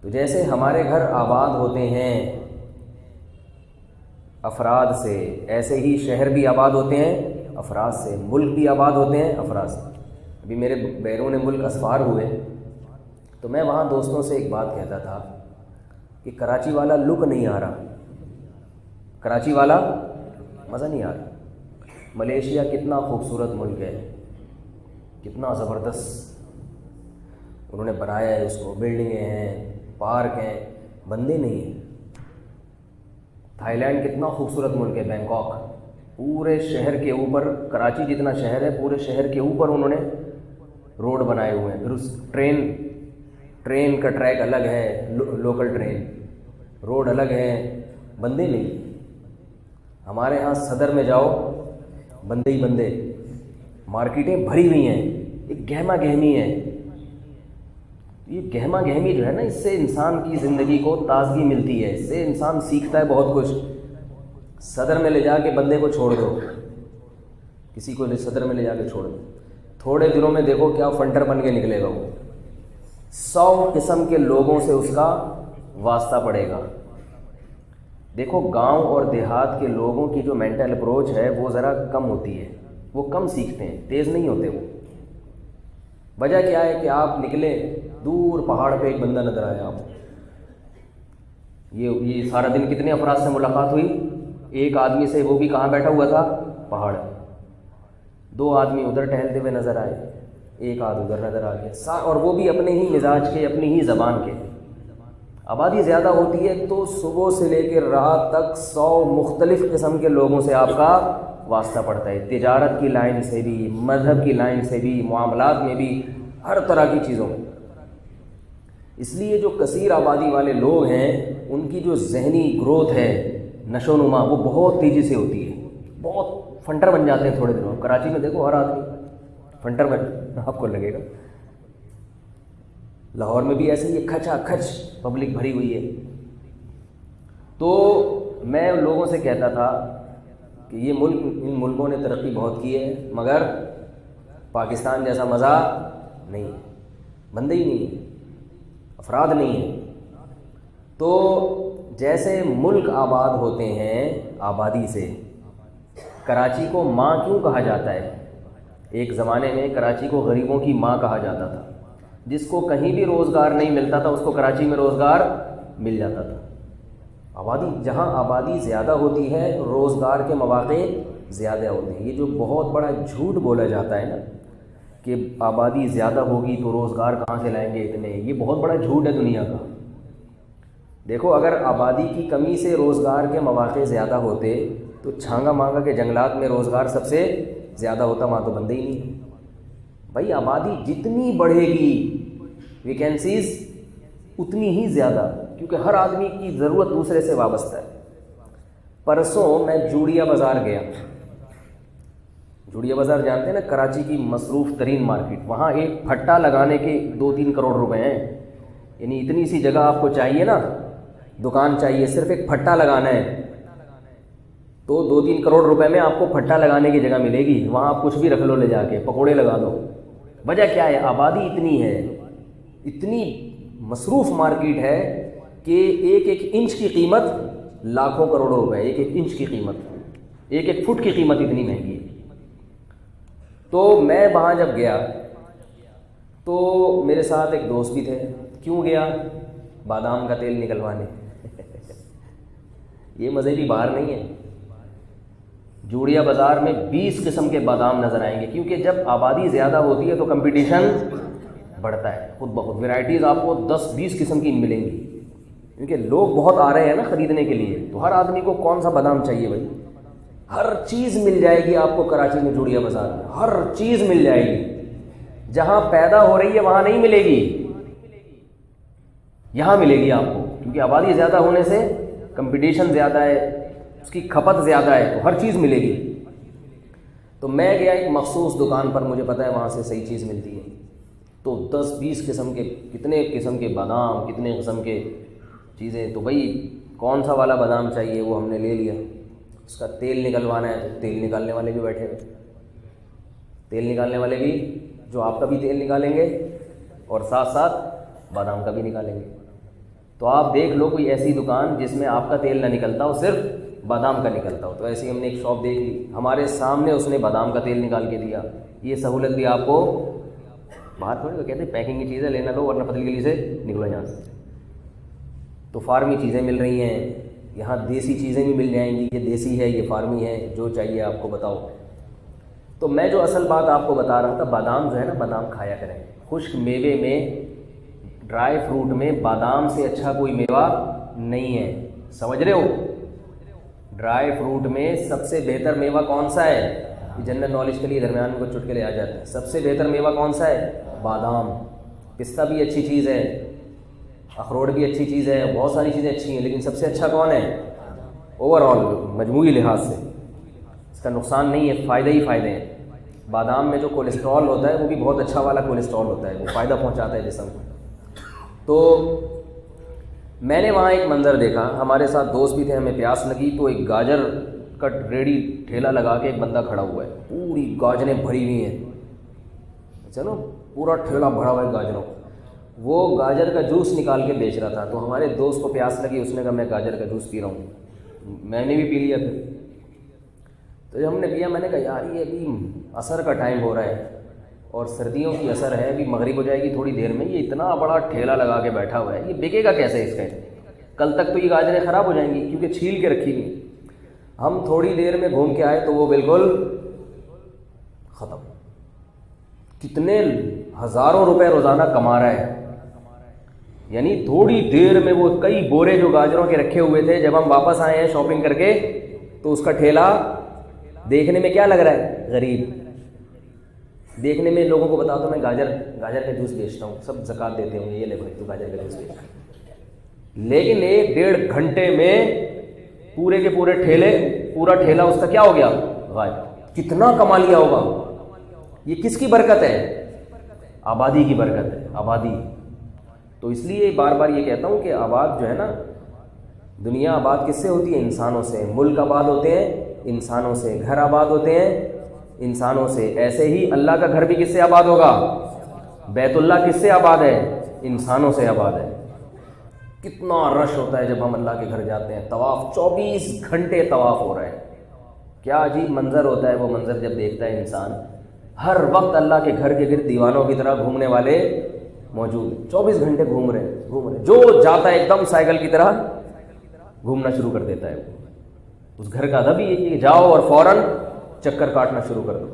تو جیسے ہمارے گھر آباد ہوتے ہیں افراد سے، ایسے ہی شہر بھی آباد ہوتے ہیں افراد سے، ملک بھی آباد ہوتے ہیں افراد سے۔ ابھی میرے بیرون ملک اسفار ہوئے تو میں وہاں دوستوں سے ایک بات کہتا تھا کہ کراچی والا لک نہیں آ رہا، کراچی والا مزہ نہیں آ رہا۔ ملیشیا کتنا خوبصورت ملک ہے، کتنا زبردست انہوں نے بنایا ہے اس کو، بلڈنگیں ہیں، پارک ہیں، بندے نہیں ہیں۔ تھائی لینڈ کتنا خوبصورت ملک ہے، بینکاک، پورے شہر کے اوپر، کراچی جتنا شہر ہے پورے شہر کے اوپر انہوں نے روڈ بنائے ہوئے ہیں۔ پھر اس ٹرین کا ٹریک الگ ہے، لوکل ٹرین، روڈ الگ ہے، بندے نہیں۔ ہمارے ہاں صدر میں جاؤ بندے ہی بندے، مارکیٹیں بھری ہوئی ہیں، ایک گہما گہمی ہے۔ یہ گہما گہمی جو ہے نا، اس سے انسان کی زندگی کو تازگی ملتی ہے، اس سے انسان سیکھتا ہے بہت کچھ۔ صدر میں لے جا کے بندے کو چھوڑ دو، کسی کو صدر میں لے جا کے چھوڑ دو، تھوڑے دنوں میں دیکھو کیا فنٹر بن کے نکلے گا وہ۔ 100 قسم کے لوگوں سے اس کا واسطہ پڑے گا۔ دیکھو گاؤں اور دیہات کے لوگوں کی جو مینٹل اپروچ ہے وہ ذرا کم ہوتی ہے، وہ کم سیکھتے ہیں، تیز نہیں ہوتے وہ۔ وجہ کیا ہے کہ آپ نکلے دور پہاڑ پہ ایک بندہ نظر آیا آپ کو، یہ سارا دن کتنے افراد سے ملاقات ہوئی؟ ایک آدمی سے، وہ بھی کہاں بیٹھا ہوا تھا؟ پہاڑ۔ 2 آدمی ادھر ٹہلتے ہوئے نظر آئے، ایک آدھ ادھر نظر آ گیا، اور وہ بھی اپنے ہی مزاج کے، اپنی ہی زبان کے۔ آبادی زیادہ ہوتی ہے تو صبح سے لے کے رات تک 100 مختلف قسم کے لوگوں سے آپ کا واسطہ پڑتا ہے، تجارت کی لائن سے بھی، مذہب کی لائن سے بھی، معاملات میں بھی، ہر طرح کی چیزوں میں۔ اس لیے جو کثیر آبادی والے لوگ ہیں ان کی جو ذہنی گروتھ ہے، نشو و نما، وہ بہت تیزی سے ہوتی ہے، بہت فنٹر بن جاتے ہیں تھوڑے دنوں۔ کراچی میں دیکھو ہر آدمی فنٹر بن، آپ کو لگے گا۔ لاہور میں بھی ایسے ہی کھچا کھچ پبلک بھری ہوئی ہے۔ تو میں لوگوں سے کہتا تھا کہ یہ ملک، ان ملکوں نے ترقی بہت کی ہے مگر پاکستان جیسا مزہ نہیں ہے، بندے ہی نہیں ہیں، افراد نہیں ہیں۔ تو جیسے ملک آباد ہوتے ہیں آبادی سے، کراچی کو ماں کیوں کہا جاتا ہے؟ ایک زمانے میں کراچی کو غریبوں کی ماں کہا جاتا تھا، جس کو کہیں بھی روزگار نہیں ملتا تھا اس کو کراچی میں روزگار مل جاتا تھا۔ آبادی، جہاں آبادی زیادہ ہوتی ہے روزگار کے مواقع زیادہ ہوتے ہیں۔ یہ جو بہت بڑا جھوٹ بولا جاتا ہے نا کہ آبادی زیادہ ہوگی تو روزگار کہاں سے لائیں گے اتنے، یہ بہت بڑا جھوٹ ہے دنیا کا۔ دیکھو اگر آبادی کی کمی سے روزگار کے مواقع زیادہ ہوتے تو چھانگا مانگا کے جنگلات میں روزگار سب سے زیادہ ہوتا، وہاں تو بندے ہی نہیں۔ بھائی آبادی جتنی بڑھے گی ویکینسیز اتنی ہی زیادہ، کیونکہ ہر آدمی کی ضرورت دوسرے سے وابستہ ہے۔ پرسوں میں جوڑیا بازار گیا، جوڑیا بازار جانتے ہیں نا، کراچی کی مصروف ترین مارکیٹ۔ وہاں ایک پھٹا لگانے کے 2-3 کروڑ روپے ہیں، یعنی اتنی سی جگہ آپ کو چاہیے نا، دکان چاہیے، صرف ایک پھٹا لگانا ہے تو 2-3 کروڑ روپے میں آپ کو پھٹا لگانے کی جگہ ملے گی۔ وہاں آپ کچھ بھی رکھ لو، لے جا کے پکوڑے لگا دو۔ وجہ کیا ہے؟ آبادی اتنی ہے، اتنی مصروف مارکیٹ ہے کہ ایک ایک انچ کی قیمت لاکھوں کروڑوں روپے، ایک ایک انچ کی قیمت، ایک ایک فٹ کی قیمت اتنی مہنگی ہے۔ تو میں وہاں جب گیا تو میرے ساتھ ایک دوست بھی تھے۔ کیوں گیا؟ بادام کا تیل نکلوانے۔ یہ مذہبی باہر نہیں ہے۔ جوڑیا بازار میں 20 قسم کے بادام نظر آئیں گے، کیونکہ جب آبادی زیادہ ہوتی ہے تو کمپٹیشن بڑھتا ہے، خود بخود ورائٹیز آپ کو 10-20 قسم کی ملیں گی، کیونکہ لوگ بہت آ رہے ہیں نا خریدنے کے لیے۔ تو ہر آدمی کو کون سا بادام چاہیے بھائی؟ ہر چیز مل جائے گی آپ کو کراچی میں، جوڑیا بازار میں ہر چیز مل جائے گی۔ جہاں پیدا ہو رہی ہے وہاں نہیں ملے گی، یہاں ملے گی آپ کو، کیونکہ آبادی زیادہ ہونے سے کمپٹیشن زیادہ ہے، اس کی کھپت زیادہ ہے، تو ہر چیز ملے گی۔ تو میں گیا ایک مخصوص دکان پر، مجھے پتہ ہے وہاں سے صحیح چیز ملتی ہے، تو 10-20 قسم کے، کتنے قسم کے بادام، کتنے قسم کے چیزیں۔ تو بھائی کون سا والا بادام چاہیے وہ ہم نے لے لیا۔ اس کا تیل نکلوانا ہے تو تیل نکالنے والے بھی بیٹھے ہوئے، تیل نکالنے والے بھی جو آپ کا بھی تیل نکالیں گے اور ساتھ ساتھ بادام کا بھی نکالیں گے۔ تو آپ دیکھ لو کوئی ایسی دکان جس میں آپ کا تیل نہ نکلتا ہو، صرف بادام کا نکلتا ہو. تو ایسے ہی ہم نے ایک شاپ دیکھ لی، ہمارے سامنے اس نے بادام کا تیل نکال کے دیا. یہ سہولت بھی آپ کو باہر تھوڑی وہ کہتے ہیں پیکنگ کی چیزیں لینا لو ورنہ پتلی گلی سے نکلو یہاں سے. تو فارمی چیزیں مل رہی ہیں یہاں، دیسی چیزیں بھی مل جائیں گی. یہ دیسی ہے، یہ فارمی ہے، جو چاہیے آپ کو بتاؤ. تو میں جو اصل بات آپ کو بتا رہا تھا، بادام جو ہے نا، بادام کھایا کریں. خشک میوے میں، ڈرائی فروٹ میں بادام سے اچھا کوئی میوہ نہیں ہے. سمجھ رہے ہو؟ ڈرائی فروٹ میں سب سے بہتر میوہ کون سا ہے؟ جنرل نالج کے لیے درمیان میں کچھ چٹکلے آ جاتے ہیں. سب سے بہتر میوہ کون سا ہے؟ بادام. پستہ بھی اچھی چیز ہے، اخروٹ بھی اچھی چیز ہے، بہت ساری چیزیں اچھی ہیں، لیکن سب سے اچھا کون ہے؟ اوور آل مجموعی لحاظ سے اس کا نقصان نہیں ہے، فائدے ہی فائدے ہیں. بادام میں جو کولیسٹرول ہوتا ہے وہ بھی بہت اچھا والا کولیسٹرول ہوتا ہے، وہ فائدہ پہنچاتا ہے جسم کو. تو میں نے وہاں ایک منظر دیکھا، ہمارے ساتھ دوست بھی تھے، ہمیں پیاس لگی تو ایک گاجر کا ریڑھی ٹھیلا لگا کے ایک بندہ کھڑا ہوا ہے، پوری گاجریں بھری ہوئی ہیں. چلو پورا ٹھیلا بھرا ہوا ہے گاجروں. وہ گاجر کا جوس نکال کے بیچ رہا تھا. تو ہمارے دوست کو پیاس لگی، اس نے کہا میں گاجر کا جوس پی رہا ہوں. میں نے بھی پی لیا. پھر تو جب ہم نے پیا، میں نے کہا یار یہ ابھی عصر کا ٹائم ہو رہا ہے اور سردیوں کی اثر ہے، ابھی مغرب ہو جائے گی تھوڑی دیر میں، یہ اتنا بڑا ٹھیلا لگا کے بیٹھا ہوا ہے، یہ بکے گا کیسے اس کا؟ کل تک تو یہ گاجریں خراب ہو جائیں گی کیونکہ چھیل کے رکھی ہوئی. ہم تھوڑی دیر میں گھوم کے آئے تو وہ بالکل ختم. کتنے ہزاروں روپے روزانہ کما رہا ہے. یعنی تھوڑی دیر میں وہ کئی بورے جو گاجروں کے رکھے ہوئے تھے، جب ہم واپس آئے ہیں شاپنگ کر کے تو اس کا ٹھیلا دیکھنے میں کیا لگ رہا ہے؟ غریب. دیکھنے میں لوگوں کو بتا دو میں گاجر کا جوس بیچتا ہوں، سب زکوٰۃ دیتے ہوں گے، یہ لے بھائی تو گاجر کا جوس بیچ. لیکن 1-1.5 گھنٹے میں پورے کے پورے پورا ٹھیلا اس کا کیا ہو گیا؟ غائب. کتنا کما لیا ہوگا. یہ کس کی برکت ہے؟ آبادی کی برکت ہے، آبادی. تو اس لیے بار بار یہ کہتا ہوں کہ آباد جو ہے نا، دنیا آباد کس سے ہوتی ہے؟ انسانوں سے. ملک آباد ہوتے ہیں انسانوں سے، گھر آباد ہوتے ہیں انسانوں سے. ایسے ہی اللہ کا گھر بھی کس سے آباد ہوگا؟ بیت اللہ کس سے آباد ہے؟ انسانوں سے آباد ہے. کتنا رش ہوتا ہے جب ہم اللہ کے گھر جاتے ہیں. طواف 24 گھنٹے طواف ہو رہا ہے. کیا عجیب منظر ہوتا ہے وہ منظر جب دیکھتا ہے انسان. ہر وقت اللہ کے گھر کے گرد دیوانوں کی طرح گھومنے والے موجود ہیں. 24 گھنٹے گھوم رہے ہیں. جو جاتا ہے ایک دم سائیکل کی طرح گھومنا شروع کر دیتا ہے. اس گھر کا ادب ہی ہے کہ جاؤ اور فوراً چکر کاٹنا شروع کر دو.